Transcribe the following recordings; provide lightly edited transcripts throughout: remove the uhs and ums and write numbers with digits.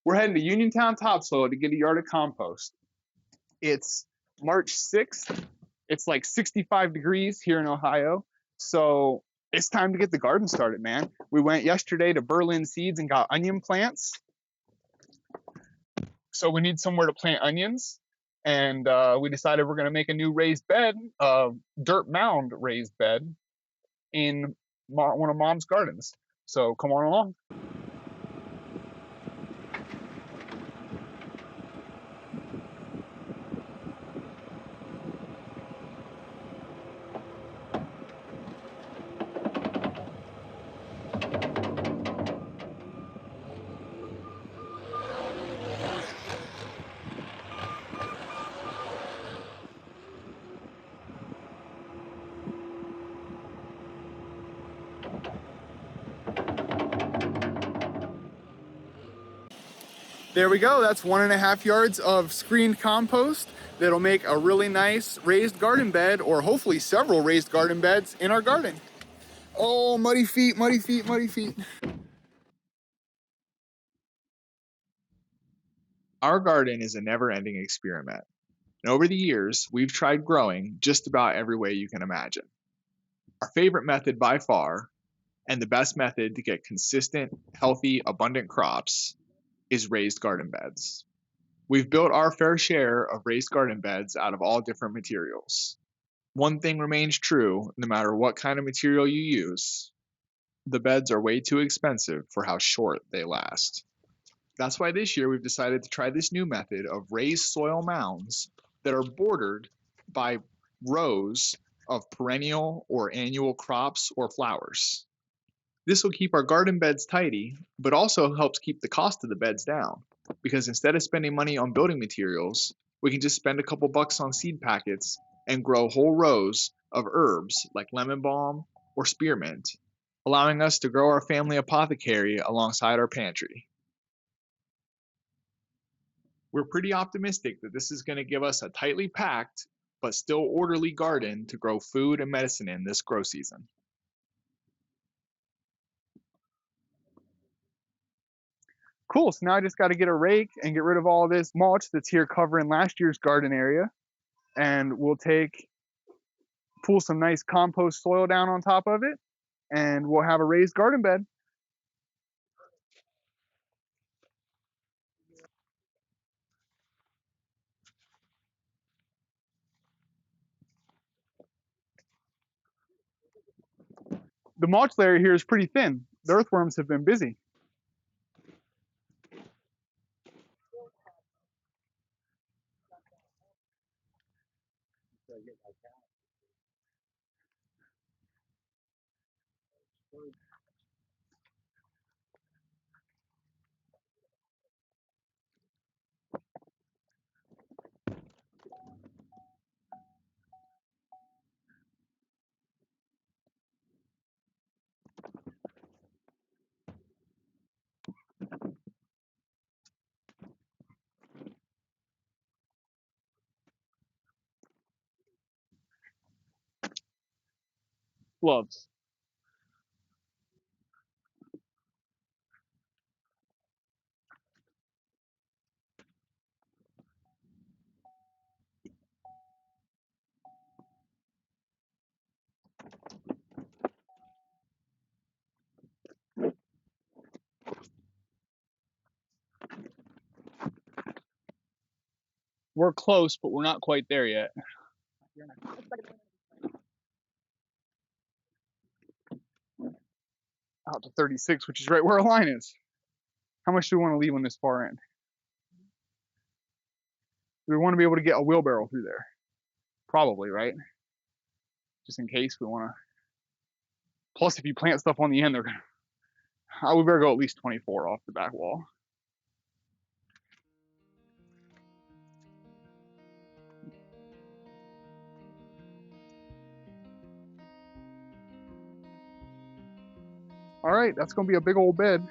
We're heading to Uniontown Topsoil to get a yard of compost. It's March 6th. It's like 65 degrees here in Ohio. So it's time to get the garden started, man. We went yesterday to Berlin Seeds and got onion plants. So we need somewhere to plant onions. And we decided we're going to make a new raised bed, dirt mound raised bed in one of Mom's gardens. So come on along. There we go. That's 1.5 yards of screened compost that'll make a really nice raised garden bed, or hopefully several raised garden beds in our garden. Oh, muddy feet, muddy feet, muddy feet. Our garden is a never-ending experiment. And over the years, we've tried growing just about every way you can imagine. Our favorite method by far, and the best method to get consistent, healthy, abundant crops, is raised garden beds. We've built our fair share of raised garden beds out of all different materials. One thing remains true, no matter what kind of material you use: the beds are way too expensive for how short they last. That's why this year we've decided to try this new method of raised soil mounds that are bordered by rows of perennial or annual crops or flowers. This will keep our garden beds tidy, but also helps keep the cost of the beds down, because instead of spending money on building materials, we can just spend a couple bucks on seed packets and grow whole rows of herbs like lemon balm or spearmint, allowing us to grow our family apothecary alongside our pantry. We're pretty optimistic that this is going to give us a tightly packed but still orderly garden to grow food and medicine in this grow season. Cool, so now I just got to get a rake and get rid of all this mulch that's here covering last year's garden area. And we'll pull some nice compost soil down on top of it, and we'll have a raised garden bed. The mulch layer here is pretty thin. The earthworms have been busy. Gloves. We're close, but we're not quite there yet. Out to 36, which is right where our line is. How much do we want to leave on this far end? We want to be able to get a wheelbarrow through there. Probably, right? Just in case we want to. Plus, if you plant stuff on the end, they're going to. We better go at least 24 off the back wall. All right, that's going to be a big old bed.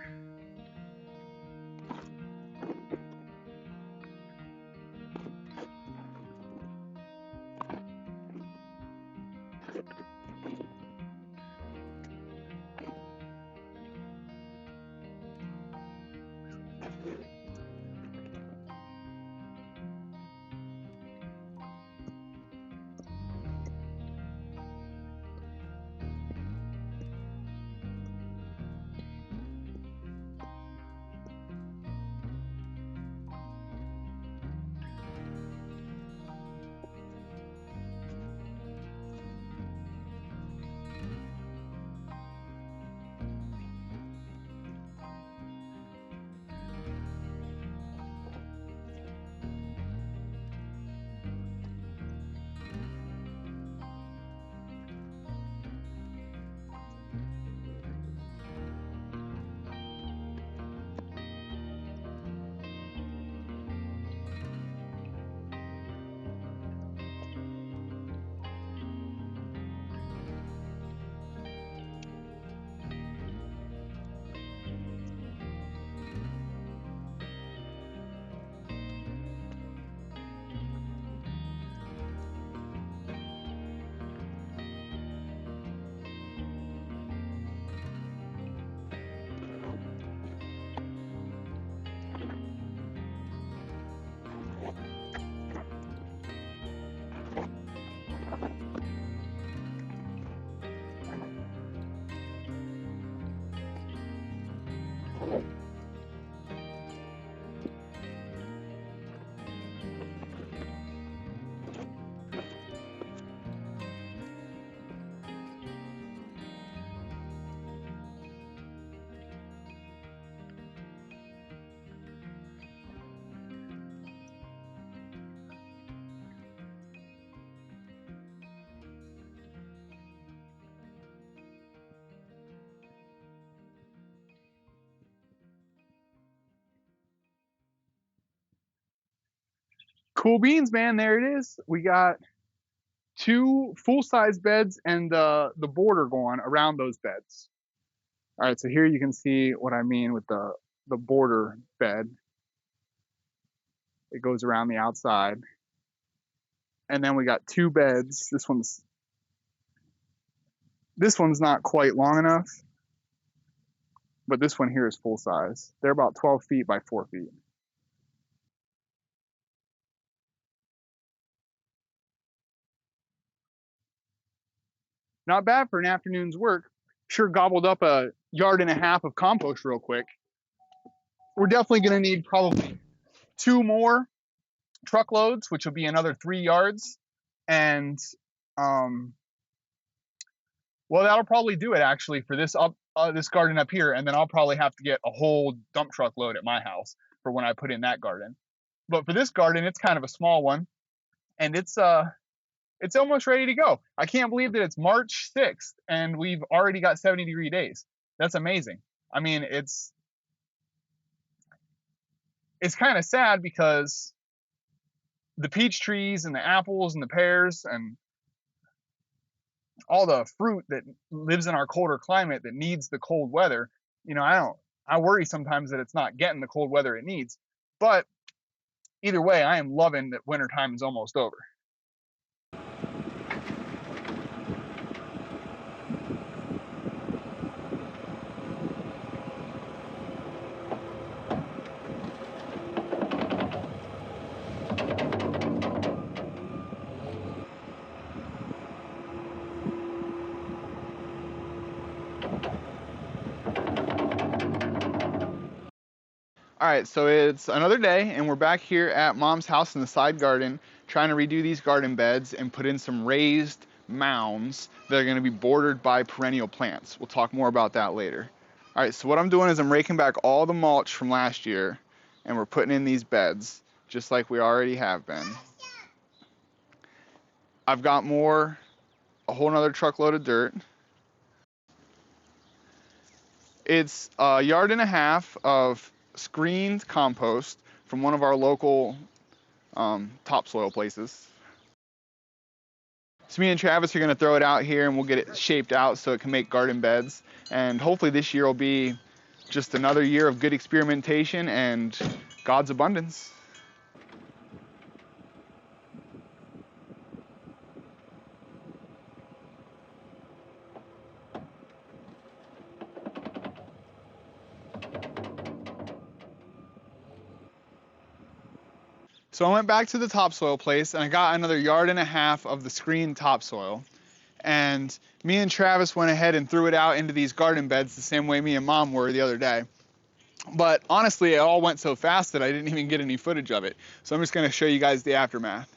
Cool beans, man. There it is. We got 2 full-size beds and the border going around those beds. All right, so here you can see what I mean with the border bed. It goes around the outside. And then we got 2 beds. This one's not quite long enough, but this one here is full size. They're about 12 feet by 4 feet. Not bad for an afternoon's work. Sure gobbled up a yard and a half of compost real quick. We're definitely gonna need probably 2 more truckloads, which will be another 3 yards. And well, that'll probably do it actually for this this garden up here. And then I'll probably have to get a whole dump truck load at my house for when I put in that garden. But for this garden, it's kind of a small one, and it's almost ready to go. I can't believe that it's March 6th and we've already got 70-degree days. That's amazing. I mean, it's kind of sad because the peach trees and the apples and the pears and all the fruit that lives in our colder climate that needs the cold weather, you know, I worry sometimes that it's not getting the cold weather it needs. But either way, I am loving that wintertime is almost over. All right, so it's another day and we're back here at Mom's house in the side garden trying to redo these garden beds and put in some raised mounds that are going to be bordered by perennial plants. We'll talk more about that later. All right, so what I'm doing is I'm raking back all the mulch from last year and we're putting in these beds just like we already have been. I've got a whole nother truckload of dirt. It's a yard and a half of screened compost from one of our local topsoil places. So me and Travis are going to throw it out here and we'll get it shaped out so it can make garden beds. And hopefully this year will be just another year of good experimentation and God's abundance. So I went back to the topsoil place and I got another yard and a half of the screened topsoil. And me and Travis went ahead and threw it out into these garden beds the same way me and Mom were the other day. But honestly, it all went so fast that I didn't even get any footage of it. So I'm just going to show you guys the aftermath.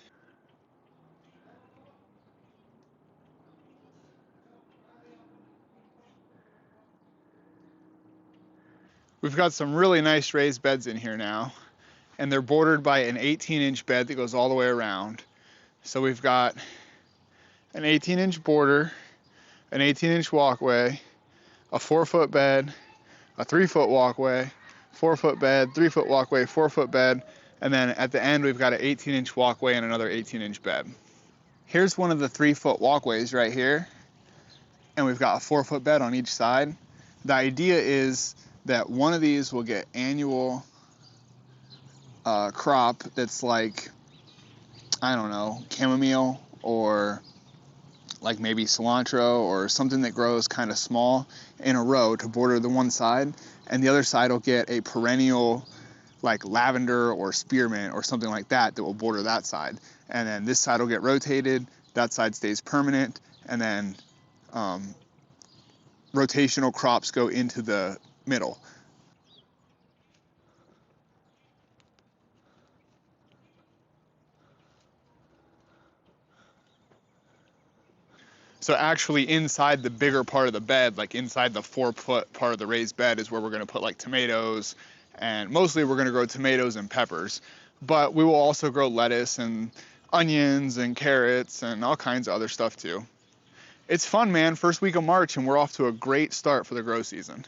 We've got some really nice raised beds in here now, and they're bordered by an 18-inch bed that goes all the way around. So we've got an 18-inch border, an 18-inch walkway, a 4-foot bed, a 3-foot walkway, 4-foot bed, 3-foot walkway, 4-foot bed, and then at the end we've got an 18-inch walkway and another 18-inch bed. Here's one of the 3-foot walkways right here, and we've got a 4-foot bed on each side. The idea is that one of these will get annual crop that's like, I don't know, chamomile or like maybe cilantro or something that grows kind of small in a row to border the one side, and the other side will get a perennial like lavender or spearmint or something like that that will border that side. And then this side will get rotated, that side stays permanent, and then rotational crops go into the middle. So actually inside the bigger part of the bed, like inside the 4-foot part of the raised bed is where we're gonna put like tomatoes, and mostly we're gonna grow tomatoes and peppers. But we will also grow lettuce and onions and carrots and all kinds of other stuff too. It's fun, man. First week of March and we're off to a great start for the grow season.